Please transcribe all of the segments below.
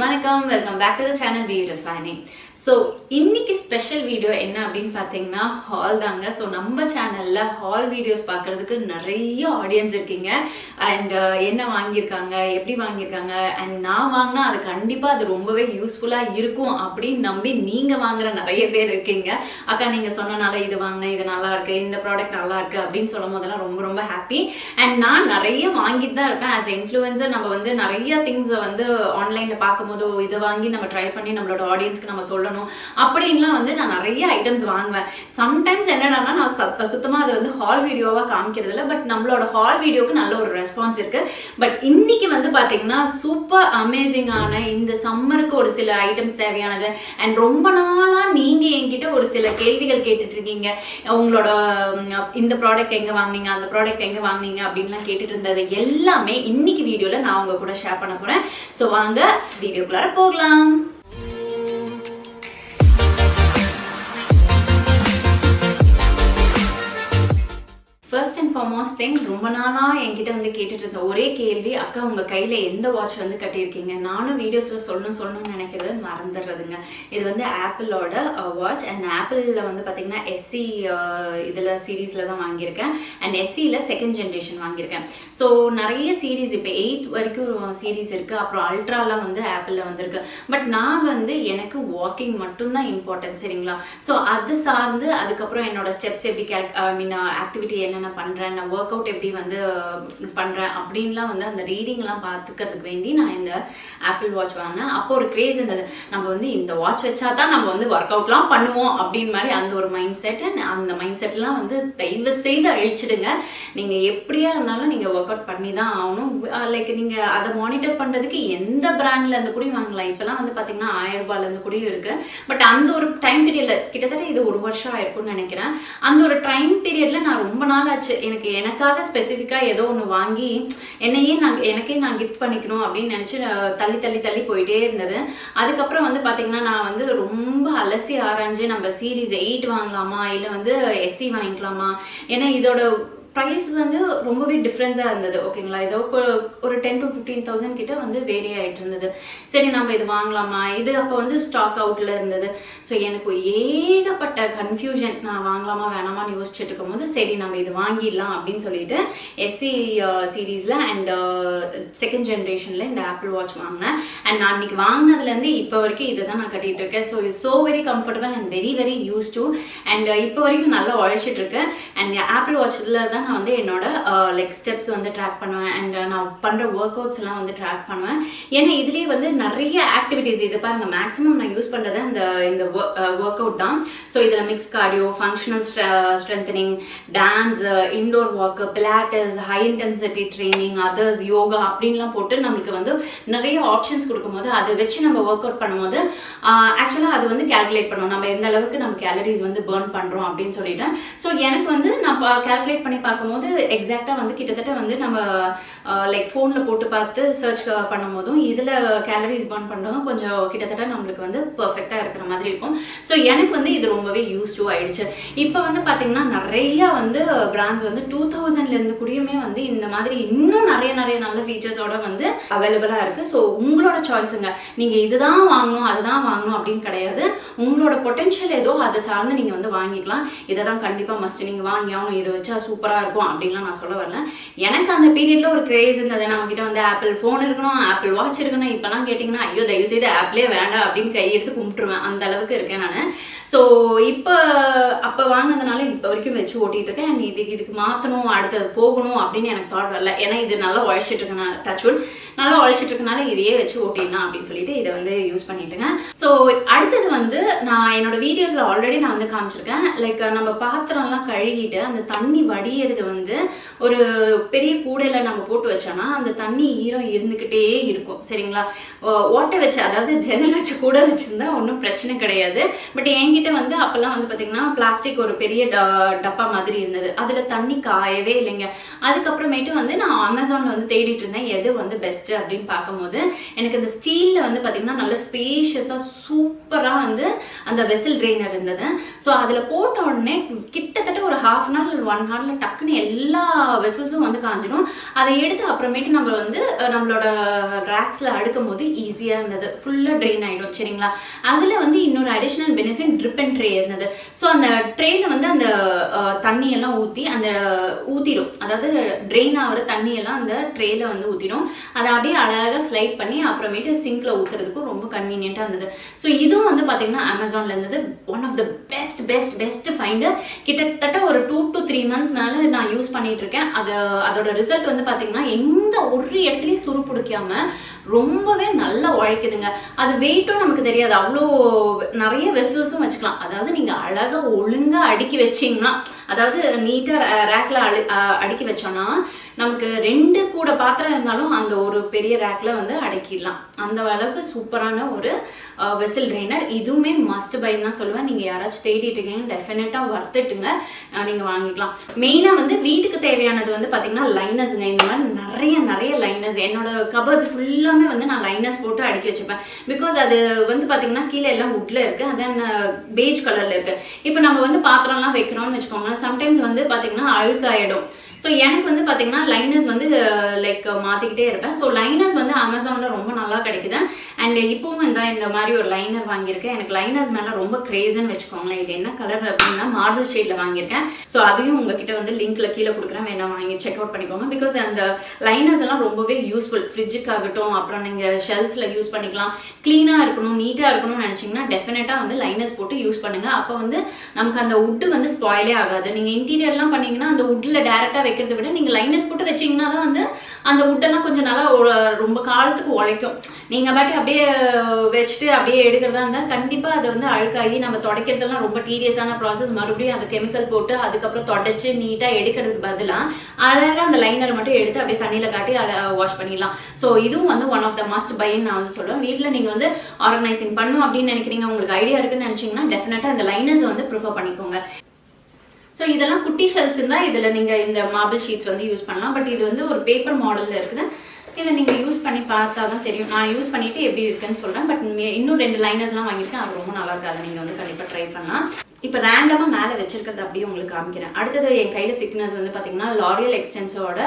வணக்கம், welcome back to the channel beautifying. So இன்னைக்கு special video என்ன அப்படின்னு பார்த்தீங்கன்னா ஹால் தாங்க. ஸோ நம்ம சேனலில் ஹால் வீடியோஸ் பார்க்குறதுக்கு நிறைய ஆடியன்ஸ் இருக்கீங்க. அண்ட் என்ன வாங்கியிருக்காங்க, எப்படி வாங்கியிருக்காங்க, அண்ட் நான் வாங்கினா அது கண்டிப்பாக அது ரொம்பவே யூஸ்ஃபுல்லாக இருக்கும் அப்படின்னு நம்பி நீங்கள் வாங்குற நிறைய பேர் இருக்கீங்க. அக்கா நீங்கள் சொன்னனால இது வாங்கினேன், இது நல்லா இருக்கு, இந்த ப்ராடக்ட் நல்லா இருக்கு அப்படின்னு சொல்லும் போதெல்லாம் ரொம்ப ரொம்ப ஹாப்பி. அண்ட் நான் நிறைய வாங்கிட்டு தான் இருப்பேன். ஆஸ் இன்ஃப்ளூயன்சர் நம்ம வந்து நிறைய திங்ஸை வந்து ஆன்லைனில் பார்க்கும்போது இதை வாங்கி நம்ம ட்ரை பண்ணி நம்மளோட ஆடியன்ஸ்க்கு நம்ம சொல்லணும் அப்படின்லாம் வந்து நான் நிறைய ஐட்டம்ஸ் வாங்குவேன். சம்டைம்ஸ் என்னன்னா நான் சுத்தமாக அதை வந்து ஹால் வீடியோவாக காமிக்கிறது இல்லை. பட் நம்மளோட ஹால் வீடியோக்கு நல்ல ஒரு ரெஸ்பான்ஸ் இருக்கு. பட் இன்னைக்கு வந்து பார்த்தீங்கன்னா சூப்பர் அமேசிங்கான இந்த சம்மருக்கு ஒரு சில ஐட்டம்ஸ் தேவையானது. அண்ட் ரொம்ப நாளாக நீங்கள் என்கிட்ட ஒரு சில கேள்விகள் கேட்டுட்டு இருக்கீங்க. உங்களோட இந்த ப்ராடக்ட் எங்கே வாங்கினீங்க, அந்த ப்ராடக்ட் எங்கே வாங்கினீங்க அப்படின்லாம் கேட்டுட்டு இருந்தது எல்லாமே இன்னைக்கு வீடியோவில் நான் உங்க கூட ஷேர் பண்ண போகிறேன். ஸோ வாங்க வீடியோக்குள்ளார போகலாம். ஃபர்ஸ்ட் அண்ட் ஃபார்மோஸ்ட் திங், ரொம்ப நாளாக என்கிட்ட வந்து கேட்டுட்டு இருந்த ஒரே கேள்வி, அக்கா உங்கள் கையில் எந்த வாட்ச் வந்து கட்டியிருக்கீங்க? நானும் வீடியோஸில் சொல்லணும்னு நினைக்கிறது மறந்துடுறதுங்க. இது வந்து ஆப்பிளோட வாட்ச். அண்ட் ஆப்பிளில் வந்து பார்த்தீங்கன்னா எஸ்சி இதில் சீரீஸில் தான் வாங்கியிருக்கேன். அண்ட் எஸ்சியில் செகண்ட் ஜென்ரேஷன் வாங்கியிருக்கேன். ஸோ நிறைய சீரீஸ் இப்போ 8 வரைக்கும் சீரீஸ் இருக்குது. அப்புறம் அல்ட்ராலாம் வந்து ஆப்பிளில் வந்திருக்கு. பட் நான் வந்து எனக்கு வாக்கிங் மட்டும்தான் இம்பார்ட்டன்ட், சரிங்களா? ஸோ அது சார்ந்து அதுக்கப்புறம் என்னோட ஸ்டெப்ஸ் எப்படி ஆக்டிவிட்டி என்ன பண்றேன், நான் ஒர்க் அவுட் எப்படி வந்து பண்றேன் அப்படின்லாம் வந்து அந்த ரீடிங்லாம் பார்த்துக்கிறதுக்கு வேண்டி நான் இந்த ஆப்பிள் வாட்ச் வாங்கினேன். அப்போ ஒரு கிரேஸ் இருந்தது, நம்ம வந்து இந்த வாட்ச் வச்சா தான் நம்ம வந்து ஒர்க் அவுட்லாம் பண்ணுவோம் அப்படின்னு மாதிரி அந்த ஒரு மைண்ட் செட். அந்த மைண்ட் செட்லாம் வந்து தயவு செய்து அழிச்சிடுங்க. நீங்க எப்படியா இருந்தாலும் நீங்க ஒர்க் அவுட் பண்ணி தான் ஆகணும். லைக் நீங்க அதை மானிட்டர் பண்றதுக்கு எந்த பிராண்ட்ல இருந்து கூட வாங்கலாம். இப்பெல்லாம் வந்து பாத்தீங்கன்னா 1000 ரூபாயில இருந்து கூட இருக்கு. பட் அந்த ஒரு டைம் பீரியட்ல கிட்டத்தட்ட இது 1 வருஷம் ஆயிருக்கும்னு நினைக்கிறேன். அந்த ஒரு டைம் பீரியட்ல நான் ரொம்ப நாள் ஆச்சு எனக்காக ஸ்பெசிஃபிக்கா ஏதோ ஒன்று வாங்கி எனக்கே நான் கிஃப்ட் பண்ணிக்கணும் அப்படின்னு நினைச்சு தள்ளி தள்ளி தள்ளி போயிட்டே இருந்தது. அதுக்கப்புறம் வந்து பாத்தீங்கன்னா நான் வந்து ரொம்ப அலசி ஆராய்ஞ்சு நம்ம சீரீஸ் 8 வாங்கலாமா இல்லை வந்து எஸ்சி வாங்கிக்கலாமா, ஏன்னா இதோட ப்ரைஸ் வந்து ரொம்பவே டிஃப்ரென்ஸாக இருந்தது. ஓகேங்களா, ஏதோ ஒரு 10,000 to 15,000 கிட்ட வந்து வேரி ஆகிட்டு இருந்தது. சரி நம்ம இது வாங்கலாமா, இது அப்போ வந்து ஸ்டாக் அவுட்டில் இருந்தது. ஸோ எனக்கு ஏகப்பட்ட கன்ஃபியூஷன், நான் வாங்கலாமா வேணாமான்னு யோசிச்சுட்டு இருக்கும்போது சரி நம்ம இது வாங்கிடலாம் அப்படின்னு சொல்லிட்டு எஸ்சி சீரீஸில் அண்ட் செகண்ட் ஜென்ரேஷனில் இந்த ஆப்பிள் வாட்ச் வாங்கினேன். அண்ட் நான் இன்னைக்கு வாங்கினதுலேருந்து இப்போ வரைக்கும் இதை தான் நான் கட்டிட்டு இருக்கேன். So very comfortable and very very use to. And இப்போ வரைக்கும் நல்லா உழைச்சிட்டு இருக்கேன். அண்ட் ஆப்பிள் வாட்சில் தான் நான் வந்து என்னோட லைக் ஸ்டெப்ஸ் வந்து ட்ராக் பண்ணுவேன். அண்ட் நான் பண்ணுற ஒர்க் அவுட்ஸ்லாம் வந்து ட்ராக் பண்ணுவேன். ஏன்னா இதுலேயே வந்து நிறைய ஆக்டிவிட்டிஸ், இது பாருங்க மேக்ஸிமம் நான் யூஸ் பண்ணுறது இந்த ஒர்க் அவுட் தான். ஸோ இதில் mix cardio, functional strengthening, dance, indoor walk, Pilatus, high intensity training, others, yoga அப்படின்லாம் போட்டு நம்மளுக்கு வந்து நிறைய ஆப்ஷன்ஸ் கொடுக்கும்போது அதை வச்சு நம்ம ஒர்க் அவுட் பண்ணும்போது ஆக்சுவலாக அது வந்து கேல்குலேட் பண்ணுவோம் நம்ம எந்த அளவுக்கு நம்ம கேலரிஸ் வந்து பர்ன் பண்ணுறோம் அப்படின்னு சொல்லிட்டு. ஸோ எனக்கு வந்து நான் கேல்குலேட் பண்ணி பார்க்கும்போது எக்ஸாக்டாக வந்து கிட்டத்தட்ட வந்து நம்ம லைக் ஃபோனில் போட்டு பார்த்து சர்ச் பண்ணும் போதும் இதில் கேலரிஸ் பர்ன் பண்ணுறதும் கொஞ்சம் கிட்டத்தட்ட நம்மளுக்கு வந்து பர்ஃபெக்டாக இருக்கிற மாதிரி இருக்கும். ஸோ எனக்கு வந்து இது ரொம்பவே யூஸ்டு ஆயிடுச்சு. இப்போ வந்து பார்த்தீங்கன்னா நிறைய வந்து பிராண்ட்ஸ் வந்து 2000லேருந்து கூடயுமே வந்து இந்த மாதிரி இன்னும் நிறைய நல்ல ஃபீச்சர்ஸோட வந்து அவைலபிளாக இருக்குது. ஸோ உங்களோட சாய்ஸுங்க, நீங்கள் இதுதான் வாங்கணும் அதுதான் வாங்கணும் அப்படின்னு கிடையாது. உங்களோட பொட்டென்ஷியல் ஏதோ அதை சார்ந்து நீங்கள் வந்து வாங்கிக்கலாம். இதை தான் கண்டிப்பாக மஸ்ட் நீங்கள் வாங்கி ஆகணும், இதை வச்சா சூப்பராக இருக்கும் அப்படின்லாம் நான் சொல்ல வரல. எனக்கு அந்த பீரியட்ல ஒரு கிரேஸ் இருந்தது, நம்ம கிட்ட வந்து ஆப்பிள் ஃபோன் இருக்கணும், ஆப்பிள் வாட்ச் இருக்கணும். இப்பெல்லாம் கேட்டிங்கன்னா ஐயோ தயவு செய்து ஆப்பிளே வேண்டாம் அப்படின்னு கையெடுத்து கும்பிட்டுருவேன், அந்த அளவுக்கு இருக்கேன் நான். ஸோ இப்போ அப்போ வாங்கினதுனால இப்போ வரைக்கும் வச்சு ஓட்டிகிட்டு இருக்கேன். அண்ட் இதுக்கு மாற்றணும், அடுத்தது போகணும் அப்படின்னு எனக்கு தாட் வரல. ஏன்னா இது நல்லா உழைச்சிட்டு இருக்கேன், டச்வுட் நல்லா உழைச்சிட்டு இருக்கனால இதையே வச்சு ஓட்டிடலாம் அப்படின்னு சொல்லிட்டு இதை வந்து யூஸ் பண்ணிட்டுங்க. ஸோ அடுத்தது வந்து நான் என்னோட வீடியோஸில் ஆல்ரெடி நான் வந்து காமிச்சிருக்கேன். லைக் நம்ம பாத்திரம்லாம் கழுகிட்டு அந்த தண்ணி வடிகிறது வந்து ஒரு பெரிய கூடையில் நம்ம போட்டு வச்சோம்னா அந்த தண்ணி ஈரம் இருந்துக்கிட்டே இருக்கும், சரிங்களா? ஓட்டை வச்சு, அதாவது ஜன்னல் வச்சு கூட வச்சுருந்தா ஒன்றும் பிரச்சனை கிடையாது. பட் என்கிட்ட வந்து அப்போல்லாம் வந்து பார்த்தீங்கன்னா பிளாஸ்டிக் ஒரு பெரிய டப்பா மாதிரி இருந்தது, அதில் தண்ணி காயவே இல்லைங்க. அதுக்கப்புறமேட்டு வந்து நான் அமேசானில் வந்து தேடிட்டு இருந்தேன் எது வந்து பெஸ்ட்டு அப்படின்னு பார்க்கும்போது எனக்கு இந்த ஸ்டீலில் வந்து பார்த்தீங்கன்னா நல்ல ஸ்பேஷியஸாக சூப்பராக வந்து அந்த வெசல் ட்ரெயினர் இருந்தது. ஸோ அதில் போட்ட உடனே கிட்டத்தட்ட ஒரு 1/2 hour 1 hour டக்குன்னு எல்லா வெசல்ஸும் வந்து காஞ்சிடும். அதை எடுத்து அப்புறமேட்டு நம்ம வந்து நம்மளோட ரேக்ஸில் அடுக்கும் போது ஈஸியாக இருந்தது, ஃபுல்லாக ட்ரெயின் ஆகிடும் சரிங்களா. அதில் வந்து இன்னொரு additional benefit trip and tray இருந்தது. ஸோ அந்த ட்ரேயில் வந்து அந்த தண்ணியெல்லாம் ஊற்றி அந்த ஊற்றிடும், அதாவது ட்ரெயின் ஆகிற தண்ணியெல்லாம் அந்த ட்ரேயில் வந்து ஊற்றிடும். அதை அப்படியே அழகாக ஸ்லைட் பண்ணி அப்புறமேட்டு சிங்கில் ஊற்றுறதுக்கும் ரொம்ப கன்வீனியண்ட்டாக இருந்தது. ஸோ இதுவும் வந்து பார்த்தீங்கன்னா அமேசானில் இருந்தது one of the best find. கிட்டத்தட்ட ஒரு 2 to 3 months மேலே நான் யூஸ் பண்ணிட்டு இருக்கேன். அதோட ரிசல்ட் வந்து பார்த்தீங்கன்னா எந்த ஒரு இடத்துலையும் துரு பிடிக்காம ரொம்பவே நல்லா உழைக்குதுங்க. அது வெயிட்டும் நமக்கு தெரியாது, அவ்வளோ நிறைய வெசல்ஸும் வச்சுக்கலாம். அதாவது நீங்கள் அழகாக ஒழுங்காக அடுக்கி வச்சிங்கன்னா, அதாவது நீட்டாக ரேக்கில் அடுக்கி வச்சோன்னா நமக்கு 2 கூட பாத்திரம் இருந்தாலும் அந்த ஒரு பெரிய ரேக்கில் வந்து அடக்கிடலாம். அந்த அளவுக்கு சூப்பரான ஒரு வெசல் ட்ரைனர். இதுவுமே மஸ்ட் பைன்னு தான் சொல்லுவேன். நீங்கள் யாராச்சும் தேடிட்டு இருக்கீங்க டெஃபினட்டாக வர்த்துட்டுங்க, நீங்கள் வாங்கிக்கலாம். மெயினாக வந்து வீட்டுக்கு தேவையானது வந்து பார்த்தீங்கன்னா லைனர்ஸுங்க. இந்த மாதிரி நிறைய லைனர்ஸ் என்னோட கபர்ஸ் ஃபுல்லாமே வந்து நான் லைனர்ஸ் போட்டு அடுக்கி வச்சுப்பேன். பிகாஸ் அது வந்து பார்த்தீங்கன்னா கீழே எல்லாம் வுட்ல இருக்கு, அதன் பேஜ் கலர்ல இருக்கு. இப்போ நம்ம வந்து பாத்திரம்லாம் வைக்கிறோம்னு வச்சுக்கோங்களேன், சம்டைம்ஸ் வந்து பார்த்தீங்கன்னா அழுக்காயிடும். ஸோ எனக்கு வந்து பார்த்தீங்கன்னா லைனர்ஸ் வந்து லைக் மாற்றிக்கிட்டே இருப்பேன். ஸோ லைனர்ஸ் வந்து அமேசானில் ரொம்ப நல்லா கிடைக்குது. அண்ட் இப்போவும் இந்த மாதிரி ஒரு லைனர் வாங்கியிருக்கேன். எனக்கு லைனர்ஸ் மேலே ரொம்ப கிரேஸ்ன்னு வச்சுக்கோங்களேன். இது என்ன கலர் அப்படின்னா மார்பிள் ஷேடில் வாங்கியிருக்கேன். ஸோ அதையும் உங்ககிட்ட வந்து லிங்க்ல கீழே கொடுக்குறேன், வேணா வாங்கி செக் அவுட் பண்ணிக்கோங்க. பிகாஸ் அந்த லைனர்ஸ் எல்லாம் ரொம்பவே யூஸ்ஃபுல். ஃப்ரிட்ஜுக்காகட்டும், அப்புறம் நீங்கள் ஷெல்ஃப்ஸில் யூஸ் பண்ணிக்கலாம். க்ளீனாக இருக்கணும், நீட்டாக இருக்கணும்னு நினச்சிங்கன்னா டெஃபினட்டாக வந்து லைனர்ஸ் போட்டு யூஸ் பண்ணுங்கள். அப்போ வந்து நமக்கு அந்த வுட்டு வந்து ஸ்பாயிலே ஆகாது. நீங்கள் இன்டீரியர்லாம் பண்ணிங்கன்னா அந்த வுட்டில் டேரெக்டாக வைக்கிறத விட நீங்கள் லைனர்ஸ் போட்டு வச்சிங்கன்னா தான் வந்து அந்த வுட்டெல்லாம் கொஞ்சம் நல்லா ரொம்ப காலத்துக்கு உழைக்கும். நீங்கள் பாட்டி அப்படியே வச்சுட்டு அப்படியே எடுக்கிறதா இருந்தால் கண்டிப்பாக அதை வந்து அழுக்காகி நம்ம துடைக்கிறதுலாம் ரொம்ப டீரியஸான ப்ராசஸ். மறுபடியும் அந்த கெமிக்கல் போட்டு அதுக்கப்புறம் தொடச்சி நீட்டாக எடுக்கிறதுக்கு பதிலாக அழகாக அந்த லைனர் மட்டும் எடுத்து அப்படியே தண்ணியில் காட்டி அதை வாஷ் பண்ணிடலாம். ஸோ இதுவும் வந்து ஒன் ஆஃப் த மஸ்ட் பைன்னு நான் வந்து சொல்லுவேன். வீட்டில் நீங்கள் வந்து ஆர்கனைசிங் பண்ணும் அப்படின்னு நினைக்கிறீங்க, உங்களுக்கு ஐடியா இருக்குன்னு நினச்சிங்கன்னா டெஃபினட்டாக அந்த லைனர்ஸ் வந்து ப்ரிஃபர் பண்ணிக்கோங்க. ஸோ இதெல்லாம் குட்டி ஷெல்ஸ் இருந்தால் இதில் நீங்கள் இந்த மார்பிள் ஷீட்ஸ் வந்து யூஸ் பண்ணலாம். பட் இது வந்து ஒரு பேப்பர் மாடலில் இருக்குது. இதை நீங்கள் யூஸ் பண்ணி பார்த்தா தான் தெரியும். நான் யூஸ் பண்ணிவிட்டு எப்படி இருக்குன்னு சொல்கிறேன். பட் இன்னும் 2 லைனர்ஸ்லாம் வாங்கியிருக்கேன், அது ரொம்ப நல்லா இருக்குது. அதை நீங்கள் வந்து கண்டிப்பாக ட்ரை பண்ணலாம். இப்போ ரேண்டமாக மேலே வச்சிருக்கிறது அப்படியே உங்களுக்கு காமிக்கிறேன். அடுத்தது என் கையில் சிக்கினது வந்து பார்த்தீங்கன்னா லாரியல் எக்ஸ்டென்ஸோட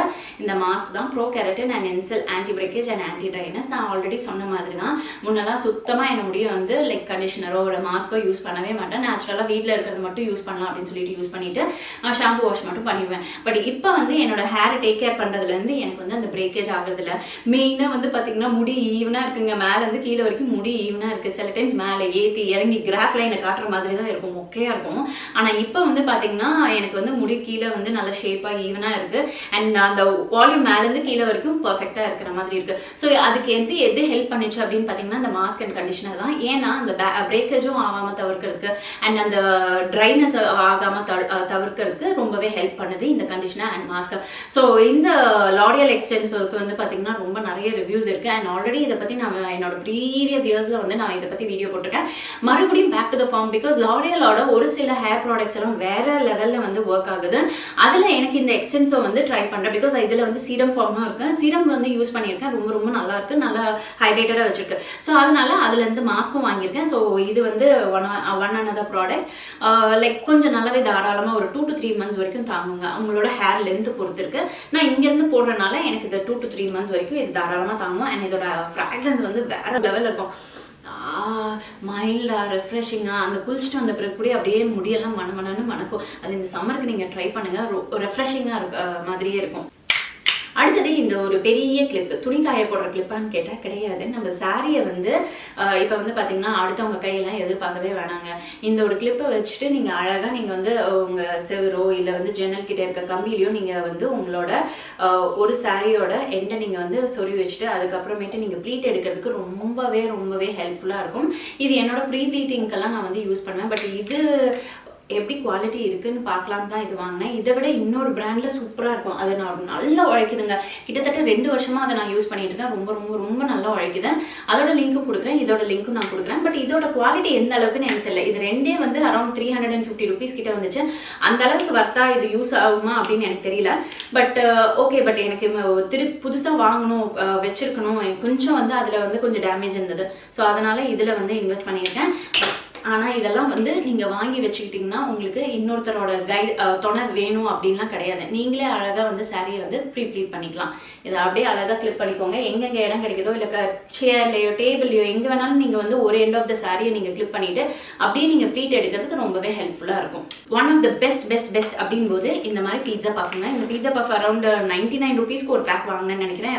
இந்த மாஸ்க் தான். ப்ரோ கெரட்டின் அண்ட் என்செல் anti breakage and anti dryness. நான் ஆல்ரெடி சொன்ன மாதிரி தான், முன்னெல்லாம் சுத்தமாக என்ன முடியும் வந்து லைக் கண்டிஷனரோ இல்லை மாஸ்க்கோ யூஸ் பண்ணவே மாட்டேன். நேச்சுரலாக வீட்டில் இருக்கிறது மட்டும் யூஸ் பண்ணலாம் அப்படின்னு சொல்லிட்டு யூஸ் பண்ணிவிட்டு ஷாம்பு வாஷ் மட்டும் பண்ணிடுவேன். பட் இப்போ வந்து என்னோட ஹேரை டேக் கேர் பண்ணுறதுலேருந்து எனக்கு வந்து அந்த பிரேக்கேஜ் ஆகுறதில்ல. மெயினாக வந்து பார்த்தீங்கன்னா முடி ஈவனாக இருக்குங்க, மேலேருந்து கீழே வரைக்கும் முடி ஈவனாக இருக்குது. சில டைம்ஸ் மேலே ஏற்றி இறங்கி கிராஃப் லைனை காட்டுற மாதிரி தான் இருக்கும், ஓகே இருக்கும். ஆனால் இப்போ வந்து பார்த்தீங்கன்னா எனக்கு வந்து முடி கீழே வந்து நல்ல ஷேப்பாக ஈவனாக இருக்குது. அண்ட் அந்த வால்யூம் மேலேருந்து கீழே வரைக்கும் பர்ஃபெக்டாக இருக்கிற மாதிரி இருக்குது. ஸோ அதுக்கு எது ஹெல்ப் பண்ணிச்சு அப்படின்னு பார்த்தீங்கன்னா அந்த மாஸ்க் அண்ட் கண்டிஷனர் தான். ஏன்னா அந்த பிரேக்கேஜும் ஆகாமல் தவிர்க்கிறதுக்கு அண்ட் அந்த ட்ரைனஸ் ஆகாமல் தவிர்க்கிறதுக்கு ரொம்பவே ஹெல்ப் பண்ணுது இந்த கண்டிஷனர் அண்ட் மாஸ்க். ஸோ இந்த லாரியல் எக்ஸ்டென்ஸோருக்கு வந்து பார்த்தீங்கன்னா ரொம்ப நிறைய ரிவ்யூஸ் இருக்குது. அண்ட் ஆல்ரெடி இதை பற்றி நான் என்னோட ப்ரீவியஸ் இயர்ஸில் வந்து நான் இதை பற்றி வீடியோ போட்டிருக்கேன். மறுபடியும் back to the form. Because லாரியலோட ஒரு சில ஹேர் ப்ராடக்ட்ஸ் எல்லாம் வேற லெவலில் வந்து ஒர்க் ஆகுது. அதில் எனக்கு இந்த எக்ஸ்டென்ஸோ வந்து ட்ரை பண்ணுறேன். பிகாஸ் இதில் வந்து சீரம் ஃபார்மாக இருக்கு. சீரம் வந்து யூஸ் பண்ணியிருக்கேன், ரொம்ப ரொம்ப நல்லா இருக்கு, நல்லா ஹைட்ரேட்டடாக வச்சிருக்கு. ஸோ அதனால அதுலேருந்து மாஸ்க்கும் வாங்கியிருக்கேன். ஸோ இது வந்து ஒன் another ப்ராடக்ட் லைக் கொஞ்சம் நல்லாவே தாராளமாக ஒரு 2 to 3 months வரைக்கும் தாங்குங்க. அவங்களோட ஹேர் லென்த் பொறுத்து இருக்கு. நான் இங்கேருந்து போடுறதுனால எனக்கு இந்த 2 to 3 months வரைக்கும் இது தாராளமாக தாங்கும். அண்ட் இதோட ஃப்ராக்ரன்ஸ் வந்து வேற லெவலில் இருக்கும். மைல்டாக ரெஃப்ரெஷிங்காக அந்த குளிச்சுட்டு வந்த பிறகு கூட அப்படியே முடியெல்லாம் மணமணன்னு மணக்கும். அது இந்த சம்மருக்கு நீங்கள் ட்ரை பண்ணுங்கள், ரெஃப்ரெஷிங்காக இருக்க மாதிரியே இருக்கும். அடுத்தது இந்த ஒரு பெரிய கிளிப், துணி காய போடுற கிளிப்பான்னு கேட்டால் கிடையாது. நம்ம சாரியை வந்து இப்போ வந்து பார்த்தீங்கன்னா அடுத்தவங்க கையெல்லாம் எதிர்பார்க்கவே வேணாங்க. இந்த ஒரு கிளிப்பை வச்சுட்டு நீங்கள் அழகாக நீங்கள் வந்து உங்கள் செவரோ இல்லை வந்து ஜன்னல் கிட்டே இருக்க கம்பிலையோ நீங்கள் வந்து உங்களோட ஒரு சாரியோட எண்டை நீங்கள் வந்து சொறி வச்சுட்டு அதுக்கப்புறமேட்டு நீங்கள் ப்ளீட் எடுக்கிறதுக்கு ரொம்பவே ஹெல்ப்ஃபுல்லாக இருக்கும். இது என்னோட ப்ரீ ப்ளீட்டிங்கெல்லாம் நான் வந்து யூஸ் பண்ணுவேன். பட் இது எப்படி குவாலிட்டி இருக்குன்னு பார்க்கலாம் தான் இது வாங்கினேன். இதை விட இன்னொரு பிராண்டில் சூப்பராக இருக்கும். அது நான் நல்லா உழைக்குதுங்க. கிட்டத்தட்ட 2 வருஷமாக அதை நான் யூஸ் பண்ணிட்டு இருக்கேன். ரொம்ப நல்லா உழைக்குது. அதோட லிங்க்கும் கொடுக்குறேன், இதோட லிங்க்கும் நான் கொடுக்குறேன். பட் இதோட குவாலிட்டி எந்த அளவுக்குன்னு எனக்கு தெரியல. இது ரெண்டே வந்து அரௌண்ட் 350 rupees கிட்ட வந்துச்சு. அந்த அளவுக்கு வர்த்தா இது யூஸ் ஆகுமா அப்படின்னு எனக்கு தெரியல. பட் ஓகே, பட் எனக்கு புதுசாக வாங்கணும், வச்சிருக்கணும், கொஞ்சம் வந்து அதில் வந்து கொஞ்சம் டேமேஜ் இருந்தது. ஸோ அதனால இதில் வந்து இன்வெஸ்ட் பண்ணியிருக்கேன். ஆனால் இதெல்லாம் வந்து நீங்கள் வாங்கி வச்சுக்கிட்டிங்கன்னா உங்களுக்கு இன்னொருத்தரோட துணை வேணும் அப்படின்லாம் கிடையாது. நீங்களே அழகாக வந்து சாரியை வந்து ப்ளீட் பண்ணிக்கலாம். இதை அப்படியே அழகாக கிளிப் பண்ணிக்கோங்க. எங்கெங்கே இடம் கிடைக்குதோ இல்லை சேர்லையோ டேபிள்லையோ எங்கே வேணாலும் நீங்கள் வந்து ஒரு எண்ட் ஆஃப் த சாரியை நீங்கள் கிளிப் பண்ணிவிட்டு அப்படியே நீங்கள் ப்ளீட் எடுக்கிறதுக்கு ரொம்பவே ஹெல்ப்ஃபுல்லாக இருக்கும். ஒன் ஆஃப் த பெஸ்ட் அப்படின்போது இந்த மாதிரி பீட்சா பஃப்ங்க. இந்த பீட்சா பஃப் அரௌண்ட் 99 rupeesக்கு ஒரு பேக் வாங்கினேன்னு நினைக்கிறேன்.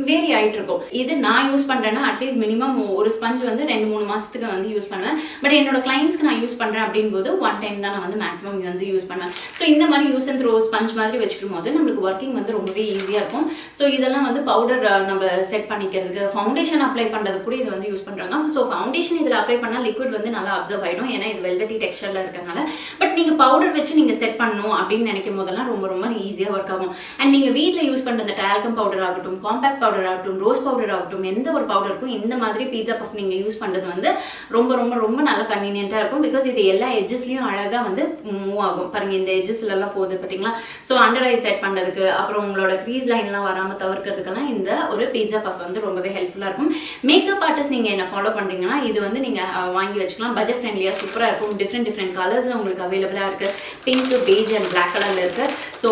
வேரி ஆகிட்டு இருக்கும். இது நான் யூஸ் பண்ணுறேன்னா அட்லீஸ்ட் மினிமம் ஒரு ஸ்பஞ்ச் வந்து 2-3 மாதத்துக்கு வந்து யூஸ் பண்ணுவேன். பட் என்னோட கிளைண்ட்ஸ்க்கு நான் யூஸ் பண்ணுறேன் அப்படின்போது ஒன் டைம் தான் நான் வந்து மேக்ஸிமம் வந்து யூஸ் பண்ணுவேன். ஸோ இந்த மாதிரி யூஸ் அண்ட் த்ரோ ஸ்பஞ்ச் மாதிரி வச்சுக்கும் போது நம்மளுக்கு ஒர்க்கிங் வந்து ரொம்பவே ஈஸியாக இருக்கும். ஸோ இதெல்லாம் வந்து பவுடர் நம்ம செட் பண்ணிக்கிறதுக்கு, ஃபவுண்டேஷன் அப்ளை பண்ணுறதுக்கு கூட இது வந்து யூஸ் பண்ணுறாங்க. ஸோ ஃபவுண்டேஷன் இதில் அப்ளை பண்ணால் லிக்விட் வந்து நல்லா அப்சர்வ் ஆகிடும், ஏன்னா இது வெல்வெட்டி டெக்ஸ்சரில் இருக்கிறதுனால. பட் நீங்கள் பவுடர் வச்சு நீங்கள் செட் பண்ணணும் அப்படின்னு நினைக்கும் போதெல்லாம் ரொம்ப ரொம்ப ஈஸியாக ஒர்க் ஆகும். அண்ட் நீங்கள் வீட்டில் யூஸ் பண்ணுற அந்த டால்கம் பவுடர் ஆகட்டும், காம்பேக்ட் பவுடர் ஆகட்டும், ரோஸ் பவுடர் ஆகட்டும், எந்த ஒரு பவுடருக்கும் இந்த மாதிரி பீட்சா பஃப் நீங்கள் யூஸ் பண்ணுறது வந்து ரொம்ப ரொம்ப ரொம்ப நல்லா கன்வீனியன்ட்டாக இருக்கும். பிகாஸ் இது எல்லா எட்ஜஸ்லையும் அழகாக வந்து மூவ் ஆகும். பாருங்கள், இந்த எட்ஜஸ்லாம் போகுது பார்த்தீங்களா. ஸோ அண்டர் ஐ செட் பண்ணுறதுக்கு, அப்புறம் உங்களோட க்ரீஸ் லைன்லாம் வராமல் தவிர்க்கிறதுக்கெல்லாம் இந்த ஒரு பீட்சா பஃப் வந்து ரொம்பவே ஹெல்ப்ஃபுல்லாக இருக்கும். மேக்கப் ஆர்டிஸ்ட் நீங்கள் என்ன ஃபாலோ பண்ணுறீங்கன்னா இது வந்து நீங்கள் வாங்கி வச்சுக்கலாம். பட்ஜெட் ஃப்ரெண்ட்லியாக சூப்பராக இருக்கும். டிஃப்ரெண்ட் கலர்ஸில் உங்களுக்கு அவைலபிளாக இருக்குது. பிங்க், பேஜ் அண்ட் பிளாக் கலரில் இருக்குது. ஸோ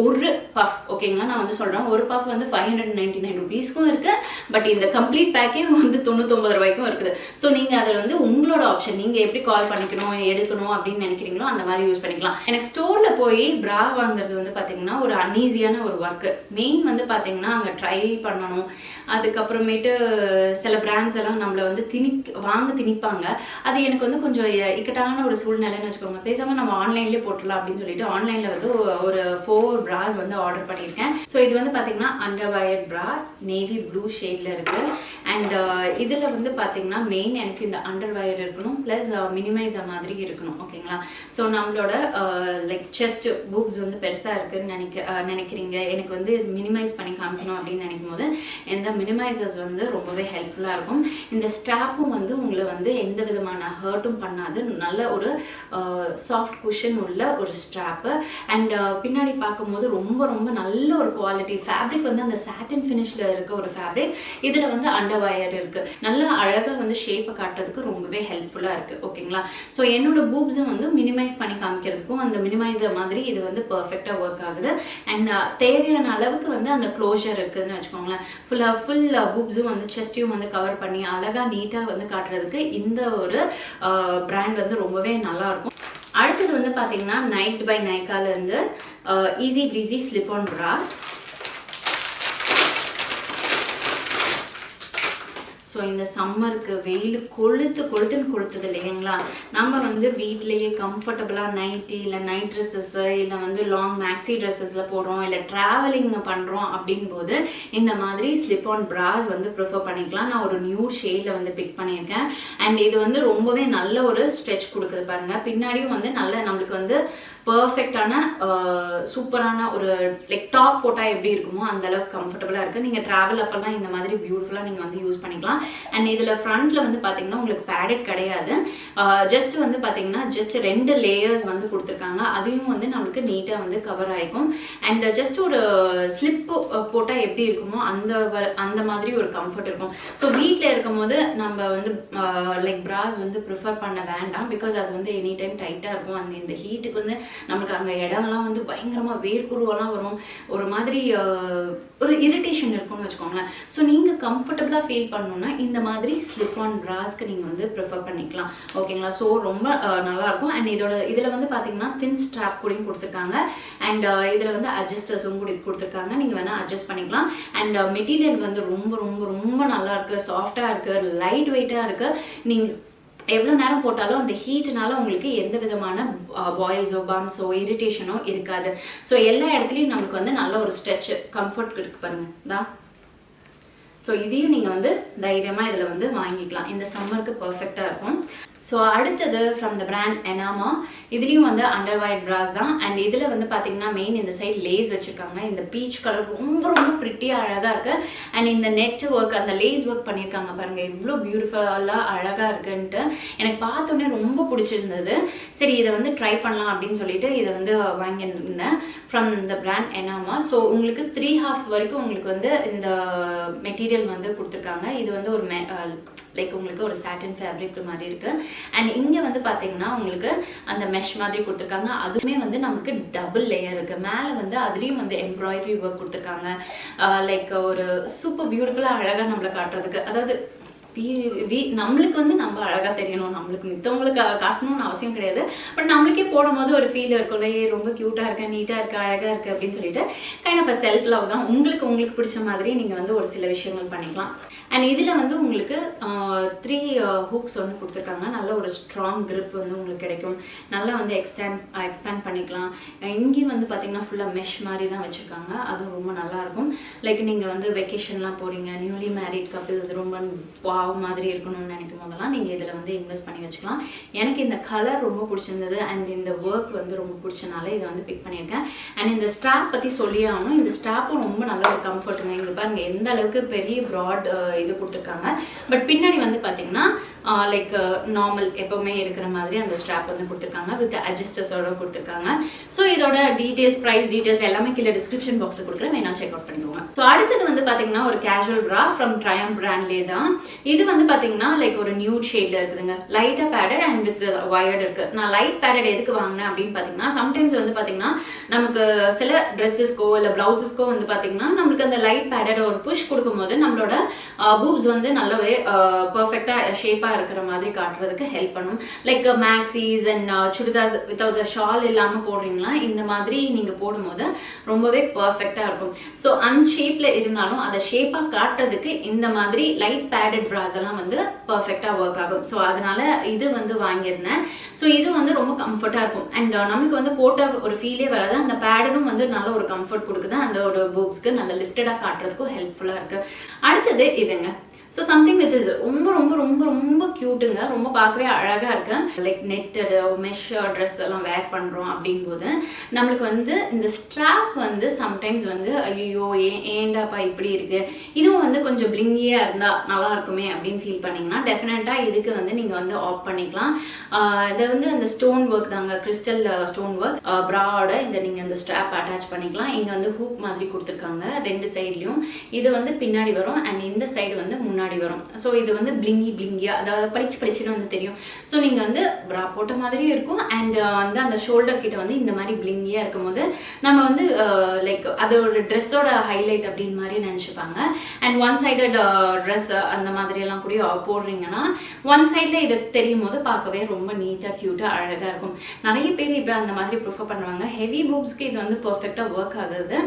ஒரு பஃப் ஓகேங்களா, நான் வந்து சொல்கிறேன், ஒரு பஃப் வந்து 599 rupeesக்கும் இருக்குது. பட் இந்த கம்ப்ளீட் பேக்கே வந்து 99 ரூபாய்க்கும் இருக்குது. ஸோ நீங்கள் அதில் வந்து உங்களோட ஆப்ஷன், நீங்கள் எப்படி கால் பண்ணிக்கணும் எடுக்கணும் அப்படின்னு நினைக்கிறீங்களோ அந்த மாதிரி யூஸ் பண்ணிக்கலாம். எனக்கு ஸ்டோரில் போய் ப்ரா வாங்குறது வந்து பார்த்தீங்கன்னா ஒரு அன்ஈஸியான ஒரு ஒர்க்கு. மெயின் வந்து பார்த்தீங்கன்னா அங்கே ட்ரை பண்ணணும். அதுக்கப்புறமேட்டு சில பிராண்ட்ஸ் எல்லாம் நம்மளை வந்து வாங்க திணிப்பாங்க. அது எனக்கு வந்து கொஞ்சம் இக்கட்டான ஒரு சூழ்நிலைன்னு வச்சுக்கோங்க. பேசாமல் நம்ம ஆன்லைன்லேயே போட்டுடலாம் அப்படின்னு சொல்லிட்டு ஆன்லைனில் வந்து ஒரு 4 பிராஸ் வந்து ஆர்டர் பண்ணியிருக்கேன். ஸோ இது வந்து பார்த்தீங்கன்னா அண்டர்வயர் ப்ரா நேவி ப்ளூ ஷேடில் இருக்குது. அண்ட் இதில் வந்து பார்த்தீங்கன்னா மெயின் எனக்கு இந்த அண்டர்வயர் இருக்கணும், ப்ளஸ் மினிமைசர் மாதிரி இருக்கணும். ஓகேங்களா. ஸோ நம்மளோட லைக் செஸ்ட் பூப்ஸ் வந்து பெருசாக இருக்குன்னு நினைக்கிறீங்க, எனக்கு வந்து மினிமைஸ் பண்ணி காமிக்கணும் அப்படின்னு நினைக்கும் போது இந்த மினிமைசர்ஸ் வந்து ரொம்பவே ஹெல்ப்ஃபுல்லாக இருக்கும். இந்த ஸ்ட்ராப்பும் வந்து உங்களை வந்து எந்த விதமான ஹர்ட்டும் பண்ணாது. நல்ல ஒரு சாஃப்ட் குஷன் உள்ள ஒரு ஸ்ட்ராப்பு. அண்ட் பின்னாடி பார்க்கும்போது ரொம்ப ரொம்ப நல்ல ஒரு குவாலிட்டி ஃபேப்ரிக் வந்து அந்த சாட்டின் ஃபினிஷில் இருக்க ஒரு ஃபேப்ரிக். இதில் வந்து அண்டர்வயர் இருக்குது. நல்லா அழகாக வந்து ஷேப்பை காட்டுறதுக்கு ரொம்பவே ஹெல்ப்ஃபுல்லாக இருக்குது. ஓகேங்களா. ஸோ என்னோட பூப்ஸை வந்து மினிமைஸ் பண்ணி காமிக்கிறதுக்கும் அந்த மினிமைசர் மாதிரி இது வந்து பர்ஃபெக்டாக ஒர்க் ஆகுது. அண்ட் தேவையான அளவுக்கு வந்து அந்த க்ளோஷர் இருக்குதுன்னு வச்சுக்கோங்களேன். ஃபுல் பூப்ஸும் வந்து செஸ்டையும் வந்து கவர் பண்ணி அழகாக நீட்டாக வந்து காட்டுறதுக்கு இந்த ஒரு பிராண்ட் வந்து ரொம்பவே நல்லாயிருக்கும். அடுத்தது வந்து பார்த்தீங்கன்னா நைட் பை நைக்காலேருந்து easy breezy slip on bras. So இந்த சம்மருக்கு வெயில் கொளுத்துது இல்லைங்களா. நம்ம வந்து வீட்லேயே கம்ஃபர்டபுளாக நைட்டி இல்லை நைட் ட்ரெஸ்ஸஸ்ஸு இல்லை வந்து லாங் மேக்ஸி ட்ரெஸ்ஸஸில் போடுறோம், இல்லை ட்ராவலிங் பண்ணுறோம் அப்படின் போது இந்த மாதிரி ஸ்லிப் ஆன் ப்ராஸ் வந்து ப்ரிஃபர் பண்ணிக்கலாம். நான் ஒரு நியூ ஷேடில் வந்து பிக் பண்ணியிருக்கேன். அண்ட் இது வந்து ரொம்பவே நல்ல ஒரு ஸ்ட்ரெச் கொடுக்குது பாருங்கள். பின்னாடியும் வந்து நல்ல நம்மளுக்கு வந்து பர்ஃபெக்டான சூப்பரான ஒரு லைக் டாப் போட்டால் எப்படி இருக்குமோ அந்த அளவுக்கு கம்ஃபர்டபுளாக இருக்குது. நீங்கள் ட்ராவல் அப்பெல்லாம் இந்த மாதிரி பியூட்டிஃபுல்லாக நீங்கள் வந்து யூஸ் பண்ணிக்கலாம். அண்ட் இதில் ஃப்ரண்ட்டில் வந்து பார்த்தீங்கன்னா உங்களுக்கு பேடட் கிடையாது. ஜஸ்ட் வந்து பார்த்தீங்கன்னா ஜஸ்ட் 2 லேயர்ஸ் வந்து கொடுத்துருக்காங்க. அதையும் வந்து நம்மளுக்கு நீட்டாக வந்து கவர் ஆகிக்கும். அண்ட் ஜஸ்ட் ஒரு ஸ்லிப்பு போட்டால் எப்படி இருக்குமோ அந்த மாதிரி ஒரு கம்ஃபர்ட் இருக்கும். ஸோ வீட்டில் இருக்கும் போது நம்ம வந்து லைக் ப்ராஸ் வந்து ப்ரிஃபர் பண்ண வேண்டாம். பிகாஸ் அது வந்து எனி டைம் டைட்டாக இருக்கும். அந்த இந்த ஹீட்டுக்கு வந்து நமக்கு அங்கே இடம்லாம் வந்து பயங்கரமாக வேர்க்குருவெல்லாம் வரும், ஒரு மாதிரி ஒரு இரிட்டேஷன் இருக்கும்னு வச்சுக்கோங்களேன். ஸோ நீங்கள் கம்ஃபர்டபுளாக ஃபீல் பண்ணணுன்னா இந்த மாதிரி ஸ்லிப் ஆன் ப்ராஸ்க்கு நீங்கள் வந்து ப்ரிஃபர் பண்ணிக்கலாம். ஓகேங்களா. ஸோ ரொம்ப நல்லாயிருக்கும். அண்ட் இதில் வந்து பார்த்தீங்கன்னா தின் ஸ்ட்ராப் கூடயும் கொடுத்துருக்காங்க. அண்ட் இதில் வந்து அட்ஜஸ்டர்ஸும் கூட கொடுத்துருக்காங்க. நீங்கள் வேணால் அட்ஜஸ்ட் பண்ணிக்கலாம். அண்ட் மெட்டீரியல் வந்து ரொம்ப ரொம்ப ரொம்ப நல்லாயிருக்கு, சாஃப்டாக இருக்குது, லைட் வெயிட்டாக இருக்குது. நீங்கள் எவ்வளோ நேரம் போட்டாலும் அந்த ஹீட்னால உங்களுக்கு எந்த விதமான பாயில்ஸோ பம்ஸோ இரிட்டேஷனோ இருக்காது. ஸோ எல்லா இடத்துலையும் நமக்கு வந்து நல்ல ஒரு ஸ்ட்ரெச் கம்ஃபர்ட் இருக்குது பாருங்கள் தான். ஸோ இதையும் நீங்கள் வந்து தைரியமாக இதில் வந்து வாங்கிக்கலாம். இந்த சம்மருக்கு பர்ஃபெக்டாக இருக்கும். ஸோ அடுத்தது ஃப்ரம் த பிராண்ட் எனாமா. இதுலேயும் வந்து அண்டர்வயர் ப்ராஸ் தான். அண்ட் இதில் வந்து பார்த்தீங்கன்னா மெயின் இந்த சைட் லேஸ் வச்சுருக்காங்க. இந்த பீச் கலர் ரொம்ப ரொம்ப ப்ரிட்டியாக அழகாக இருக்குது. அண்ட் இந்த நெட் ஒர்க் அந்த லேஸ் ஒர்க் பண்ணியிருக்காங்க பாருங்கள், எவ்வளோ பியூட்டிஃபுல்லாக அழகாக இருக்குன்ட்டு எனக்கு பார்த்தோன்னே ரொம்ப பிடிச்சிருந்தது. சரி இதை வந்து ட்ரை பண்ணலாம் அப்படின்னு சொல்லிட்டு இதை வந்து வாங்கியிருந்தேன் ஃப்ரம் த பிராண்ட் எனாமா. ஸோ உங்களுக்கு 3/2 வரைக்கும் உங்களுக்கு வந்து இந்த மெட்டீரியல் வந்து கொடுத்துருக்காங்க. இது வந்து ஒரு லைக் உங்களுக்கு ஒரு சாட்டின் ஃபேப்ரிக் மாதிரி இருக்கு. அண்ட் இங்க வந்து பாத்தீங்கன்னா உங்களுக்கு அந்த மெஷ் மாதிரி கொடுத்துருக்காங்க. அதுவுமே வந்து நமக்கு டபுள் லேயர் இருக்கு. மேல வந்து அதுலயும் வந்து எம்ப்ராய்டரி ஒர்க் கொடுத்துருக்காங்க. லைக் ஒரு சூப்பர் பியூட்டிஃபுல்லா அழகா நம்மள காட்டுறதுக்கு, அதாவது நம்மளுக்கு வந்து நம்ம அழகா தெரியணும், நம்மளுக்கு மித்தவங்களுக்கு காட்டணும்னு அவசியம் கிடையாது. பட் நம்மளுக்கே போடும்போது ஒரு ஃபீல் இருக்கும்ல, ரொம்ப கியூட்டா இருக்கு, நீட்டா இருக்கு, அழகா இருக்கு அப்படின்னு சொல்லிட்டு கைண்ட் ஆஃப் செல்ஃப் லவ் தான். உங்களுக்கு பிடிச்ச மாதிரி நீங்க வந்து ஒரு சில விஷயங்கள் பண்ணிக்கலாம். அண்ட் இதுல வந்து உங்களுக்கு 3 ஹூக்ஸ் வந்து கொடுத்துருக்காங்க. நல்ல ஒரு ஸ்ட்ராங் grip வந்து உங்களுக்கு கிடைக்கும். நல்லா வந்து எக்ஸ்பேண்ட் பண்ணிக்கலாம். இங்கேயும் வந்து பாத்தீங்கன்னா ஃபுல்லா மெஷ் மாதிரி தான் வச்சிருக்காங்க. அதுவும் ரொம்ப நல்லா இருக்கும். லைக் நீங்க வந்து வெக்கேஷன்லாம் போறீங்க, நியூலி மேரிட் கப்பிள்ஸ் ரொம்ப வாவ் மாதிரி இருக்கணும்னு நினைக்கும் போதெல்லாம் நீங்க இதுல வந்து இன்வெஸ்ட் பண்ணி வச்சுக்கலாம். எனக்கு இந்த கலர் ரொம்ப பிடிச்சிருந்தது அண்ட் இந்த ஒர்க் வந்து ரொம்ப பிடிச்சனால இதை வந்து பிக் பண்ணியிருக்கேன். அண்ட் இந்த ஸ்ட்ராப் பத்தி சொல்லியே ஆகணும். இந்த ஸ்ட்ராப்பும் ரொம்ப நல்ல ஒரு கம்ஃபர்ட்டுங்க. இங்க பாருங்க எந்த அளவுக்கு பெரிய ப்ராட் இது கொடுத்துருக்காங்க. பட் பின்னாடி வந்து பாத்தீங்கன்னா லைக் நார்மல் எப்பவுமே இருக்கிற மாதிரி அந்த ஸ்ட்ராப் வந்து கொடுத்துருக்காங்க. வித் அட்ஜஸ்டர்ஸோட கொடுத்துருக்காங்க. ஸோ இதோட டீடைல்ஸ், ப்ரைஸ் டீடைல்ஸ் எல்லாமே கீழே டிஸ்கிரிப்ஷன் பாக்ஸில் கொடுக்குறேன், வேணா செக் அவுட் பண்ணிக்கோங்க. ஸோ அடுத்தது வந்து பாத்தீங்கன்னா ஒரு கேஷுவல் ப்ரா ஃப்ரம் ட்ரையம்ப் பிராண்ட்லேயே தான். இது வந்து பாத்தீங்கன்னா லைக் ஒரு நியூட் ஷேட்ல இருக்குதுங்க. லைட்டா பேடட் அண்ட் வித் வயர்டு இருக்கு. நான் லைட் பேடட் எதுக்கு வாங்கினேன் அப்படின்னு பாத்தீங்கன்னா, சம்டைம்ஸ் வந்து பாத்தீங்கன்னா நமக்கு சில ட்ரெஸ்ஸஸ்க்கோ இல்லை பிளவுசஸ்க்கோ வந்து பாத்தீங்கன்னா நம்மளுக்கு அந்த லைட் பேடட் ஒரு புஷ் கொடுக்கும்போது நம்மளோட பூப்ஸ் வந்து நல்லாவே பர்ஃபெக்டா ஷேப்பா இருக்கிற மாதிரி காட்டுறதுக்கு ஹெல்ப் பண்ணும். Like maxis and chudidars without shawl இல்லாம போடுறீங்களா, இந்த மாதிரி நீங்க போடும்போது ரொம்பவே பர்ஃபெக்டா இருக்கும். ஸோ அன்ஷேப்ல இருந்தாலும் அதை ஷேப்பா காட்டுறதுக்கு இந்த மாதிரி லைட் பேடட் ப்ராஸ் எல்லாம் வந்து பர்ஃபெக்டா ஒர்க் ஆகும். ஸோ அதனால இது வந்து வாங்கியிருந்தேன். ஸோ இது வந்து ரொம்ப கம்ஃபர்ட்டா இருக்கும். அண்ட் நமக்கு வந்து போட்ட ஒரு ஃபீலே வராது. அந்த பேடடும் வந்து நல்ல ஒரு கம்ஃபர்ட் கொடுக்குது. அந்த ஒரு பூப்ஸ்க்கு நல்ல லிஃப்டடா காட்டுறதுக்கும் ஹெல்ப்ஃபுல்லா இருக்கு. அடுத்தது இதுங்க. ஸோ சம்திங் விச் இஸ் ரொம்ப ரொம்ப ரொம்ப ரொம்ப கியூட்டுங்க. ரொம்ப பார்க்கவே அழகா இருக்கு. லைக் நெட்டடு மெஷ் ட்ரெஸ் எல்லாம் வேர் பண்றோம் அப்படிங்கும்போது நம்மளுக்கு வந்து இந்த ஸ்ட்ராப் வந்து சம்டைம்ஸ் வந்து ஐயோ ஏண்டாப்பா இப்படி இருக்கு, இதுவும் வந்து கொஞ்சம் பிளிங்கியா இருந்தா நல்லா இருக்குமே அப்படின்னு ஃபீல் பண்ணீங்கன்னா டெஃபினட்டா இதுக்கு வந்து நீங்க வந்து ஆப்ட் பண்ணிக்கலாம். இதை வந்து அந்த ஸ்டோன் ஒர்க் தாங்க, கிறிஸ்டல் ஸ்டோன் ஒர்க் ப்ராவோட இந்த நீங்க இந்த ஸ்ட்ராப் அட்டாச் பண்ணிக்கலாம். இங்க வந்து ஹூக் மாதிரி கொடுத்துருக்காங்க ரெண்டு சைட்லயும். இது வந்து பின்னாடி வரும் அண்ட் இந்த சைடு வந்து முன்னாடி வரும். ஸோ இது வந்து பிளிங்கியா, அதாவது பளிச்சுன்னு வந்து தெரியும். ஸோ நீங்க வந்து ப்ரா போட்ட மாதிரியும் இருக்கும் அண்ட் வந்து அந்த ஷோல்டர் கிட்ட வந்து இந்த மாதிரி பிளிங்கியா இருக்கும் போது நம்ம வந்து லைக் அது ஒரு ட்ரெஸ்ஸோட ஹைலைட் அப்படின்னு மாதிரி நினைச்சுப்பாங்க. அண்ட் ஒன் சைடட் ட்ரெஸ் அந்த மாதிரி எல்லாம் கூட போடுறீங்கன்னா ஒன் சைட்ல இது தெரியும் போது பார்க்கவே ரொம்ப நீட்டா கியூட்டா அழகா இருக்கும். நிறைய பேர் இப்ப அந்த மாதிரி ப்ரிஃபர் பண்ணுவாங்க. ஹெவி பூப்ஸ்க்கு இது வந்து பெர்ஃபெக்டா ஒர்க் ஆகுது.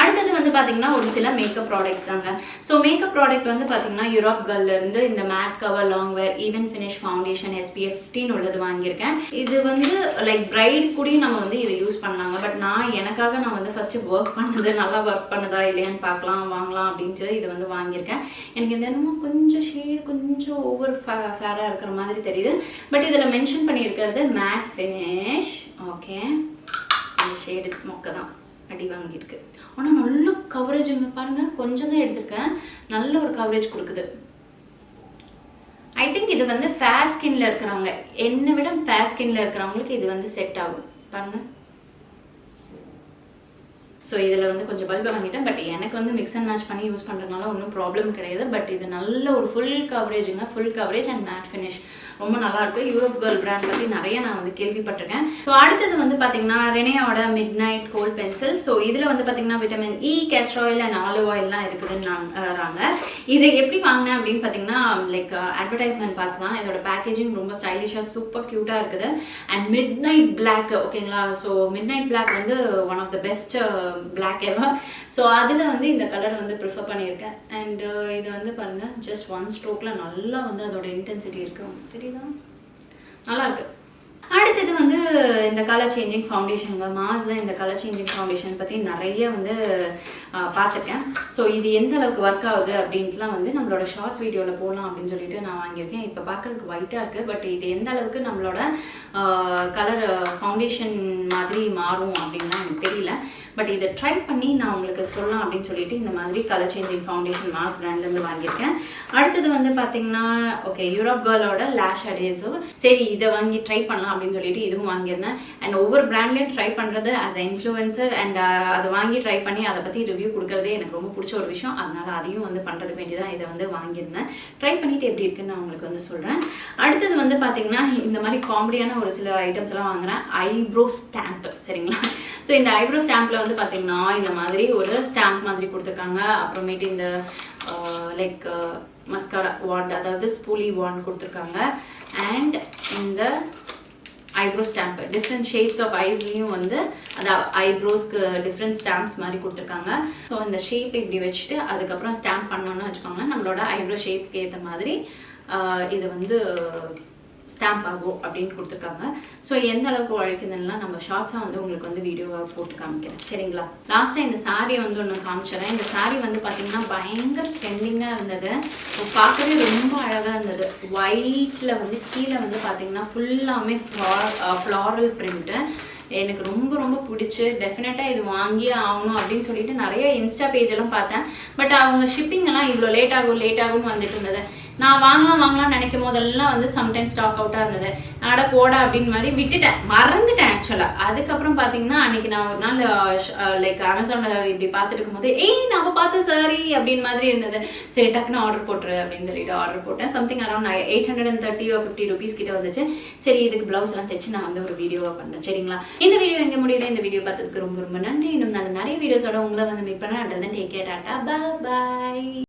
அடுத்தது வந்து பாத்தீங்கன்னா ஒரு சில மேக்கப் ப்ராடக்ட்ஸ் தாங்க. ஸோ மேக்கப் ப்ராடக்ட் வந்து பாத்தீங்கன்னா யூரோப் கேர்ல இருந்து இந்த மேட் கவர் லாங் வேர் ஈவன் ஃபினிஷ் ஃபவுண்டேஷன் SPF 15 உள்ளது வாங்கியிருக்கேன். இது வந்து லைக் பிரைட் கூட நம்ம வந்து இதை யூஸ் பண்ணலாங்க. பட் எனக்காக நான் வந்து ஃபர்ஸ்ட் ஒர்க் பண்ணது நல்லா ஒர்க் பண்ணுதா இல்லையான்னு பார்க்கலாம் வாங்கலாம் அப்படின்ட்டு இது வந்து வாங்கியிருக்கேன். எனக்கு இந்த என்னமோ கொஞ்சம் ஷேட் கொஞ்சம் ஓவர் ஃபேரா இருக்கிற மாதிரி தெரியுது. பட் இதில் மென்ஷன் பண்ணியிருக்கிறது மேட் ஃபினிஷ். ஓகே, இந்த ஷேடு மொக்க தான் அடி வாங்கியிருக்கு. ஆனால் நல்ல கவரேஜுங்க பாருங்க. கொஞ்சம் தான் எடுத்திருக்கேன், நல்ல ஒரு கவரேஜ் கொடுக்குது. ஐ திங்க் இது வந்து ஃபேர் ஸ்கின்ல இருக்கிறவங்க, என்னை விட ஃபேர் ஸ்கின்ல இருக்கிறவங்களுக்கு இது வந்து செட் ஆகும் பாருங்க. ஸோ இதில் வந்து கொஞ்சம் பல்பை வாங்கிட்டேன். பட் எனக்கு வந்து மிக்ஸ் அண்ட் மேட்ச் பண்ணி யூஸ் பண்ணுறதுனால ஒன்றும் ப்ராப்ளம் கிடையாது. பட் இது நல்ல ஒரு ஃபுல் கவரேஜுங்க, full coverage and matte finish ரொம்ப நல்லா இருக்கு. யூரோப் கேர்ள் பிராண்ட் பற்றி நிறைய நான் வந்து கேள்விப்பட்டிருக்கேன். ஸோ அடுத்தது வந்து பார்த்தீங்கன்னா ரெனேயோட midnight gold pencil. So இதில் வந்து பார்த்தீங்கன்னா vitamin E, castor oil and olive ஆயில்லாம் இருக்குதுன்னு இதை எப்படி வாங்கினேன் அப்படின்னு பார்த்தீங்கன்னா லைக் அட்வர்டைஸ்மெண்ட் பார்த்து தான். இதோட பேக்கேஜிங் ரொம்ப ஸ்டைலிஷாக சூப்பர் க்யூட்டாக இருக்குது. அண்ட் மிட் நைட் பிளாக், ஓகேங்களா. ஸோ மிட் நைட் பிளாக் வந்து one of the best black ever. So அதில் வந்து இந்த கலர் வந்து ப்ரிஃபர் பண்ணியிருக்கேன். அண்ட் இது வந்து பாருங்க ஜஸ்ட் ஒன் ஸ்ட்ரோக்ல நல்லா வந்து அதோட இன்டென்சிட்டி இருக்கு, தெரியுதா, நல்லா இருக்கு. அடுத்தது வந்து இந்த கலர் சேஞ்சிங் ஃபவுண்டேஷனுங்க. மாஸ்ல இந்த கலர் சேஞ்சிங் ஃபவுண்டேஷன் பற்றி நிறைய வந்து பார்த்துருக்கேன். ஸோ இது எந்த அளவுக்கு ஒர்க் ஆகுது அப்படின்ட்டுலாம் வந்து நம்மளோட ஷார்ட்ஸ் வீடியோவில் போடலாம் அப்படின்னு சொல்லிட்டு நான் வாங்கியிருக்கேன். இப்போ பார்க்குறதுக்கு ஒயிட்டாக இருக்குது. பட் இது எந்த அளவுக்கு நம்மளோட கலர் ஃபவுண்டேஷன் மாதிரி மாறும் அப்படின்லாம் எனக்கு தெரியல. பட் இதை ட்ரை பண்ணி நான் உங்களுக்கு சொல்லலாம் அப்படின்னு சொல்லிட்டு இந்த மாதிரி கலர் சேஞ்சிங் ஃபவுண்டேஷன் மாஸ் பிராண்ட்லேருந்து வாங்கியிருக்கேன். அடுத்தது வந்து பார்த்தீங்கன்னா ஓகே யூரோப் கேர்ளோட லேஷ் அடேஸோ. சரி இதை வாங்கி ட்ரை பண்ணலாம் அப்படின்னு சொல்லிட்டு இதுவும் வாங்கியிருந்தேன். அண்ட் ஒவ்வொரு பிராண்ட்லேயும் ட்ரை பண்ணுறது ஆஸ் அ இன்ஃப்ளூயன்சர் அண்ட் அதை வாங்கி ட்ரை பண்ணி அதை பற்றி ரிவ்யூ கொடுக்குறதே எனக்கு ரொம்ப பிடிச்ச ஒரு விஷயம். அதனால அதையும் வந்து பண்ணுறதுக்கு வேண்டி தான் இதை வந்து வாங்கியிருந்தேன். ட்ரை பண்ணிவிட்டு எப்படி இருக்குன்னு நான் உங்களுக்கு வந்து சொல்கிறேன். அடுத்தது வந்து பார்த்தீங்கன்னா இந்த மாதிரி காமெடியான ஒரு சில ஐட்டம்ஸ் எல்லாம் வாங்குறேன். ஐப்ரோ ஸ்டாம்ப், சரிங்களா? ஸோ இந்த ஐப்ரோ ஸ்டாம்பில் வந்து பார்த்தீங்கன்னா இந்த மாதிரி ஒரு ஸ்டாம்ப் மாதிரி கொடுத்துருக்காங்க. அப்புறமேட்டு இந்த லைக் மஸ்காரா வாண்ட், அதாவது ஸ்பூலி வாண்ட் கொடுத்துருக்காங்க. அண்ட் இந்த eyebrow stamp different shapes of ஐஸ்லேயும் வந்து அந்த ஐப்ரோஸ்க்கு டிஃப்ரெண்ட் ஸ்டாம்ப்ஸ் மாதிரி கொடுத்துருக்காங்க. ஸோ இந்த ஷேப் இப்படி வச்சுட்டு அதுக்கப்புறம் ஸ்டாம்ப் பண்ணோன்னு வச்சுக்கோங்களேன், நம்மளோட ஐப்ரோ ஷேப்க்கு ஏற்ற மாதிரி இது வந்து ஸ்டாம்ப் ஆகும் அப்படின்னு கொடுத்துருக்காங்க. ஸோ எந்த அளவுக்கு உழைக்குதுன்னா நம்ம ஷார்ட்ஸாக வந்து உங்களுக்கு வந்து வீடியோவாக போட்டு காமிக்கிறேன், சரிங்களா? லாஸ்ட்டாக இந்த சாரீ வந்து ஒன்று காமிச்சிடறேன். இந்த சாரீ வந்து பார்த்தீங்கன்னா பயங்கர ட்ரெண்டிங்காக இருந்தது. பார்க்கவே ரொம்ப அழகாக இருந்தது. ஒயிட்டில் வந்து கீழே வந்து பார்த்தீங்கன்னா ஃபுல்லாமே ஃப்ளாரல் பிரிண்ட்டு. எனக்கு ரொம்ப ரொம்ப பிடிச்சி டெஃபினட்டாக இது வாங்கியே ஆகணும் அப்படின்னு சொல்லிட்டு நிறைய இன்ஸ்டா பேஜ் எல்லாம் பார்த்தேன். பட் அவங்க ஷிப்பிங் எல்லாம் இவ்வளோ லேட் ஆகும்னு வந்துட்டு இருந்தது. நான் வாங்கலாம் நினைக்கும் போதெல்லாம் வந்து சம்டைம்ஸ் ஸ்டாக் அவுட்டாக இருந்தது. அட போடா அப்படின்னு மாதிரி விட்டுட்டேன், மறந்துட்டேன் ஆக்சுவலாக. அதுக்கப்புறம் பார்த்தீங்கன்னா அன்றைக்கி நான் ஒரு நாள் லைக் அமேசானில் இப்படி பார்த்துட்டு இருக்கும்போது நம்ம பார்த்த சாரி அப்படின்னு மாதிரி இருந்தது. சரி டக்குன்னு ஆர்டர் போட்டுரு அப்படின்னு சொல்லிட்டு ஆர்டர் போட்டேன். சம்திங் அரௌண்ட் 830 or 50 rupees கிட்ட வந்துச்சு. சரி இதுக்கு ப்ளவுஸ் எல்லாம் தைச்சு நான் வந்து ஒரு வீடியோவாக பண்ணேன், சரிங்களா? இந்த வீடியோ எங்கே முடியுது? இந்த வீடியோ பார்த்ததுக்கு ரொம்ப ரொம்ப நன்றி. இன்னும் நான் நிறைய வீடியோஸோட உங்களை வந்து மீட் பண்ணேன். And then take care, Tata, bye.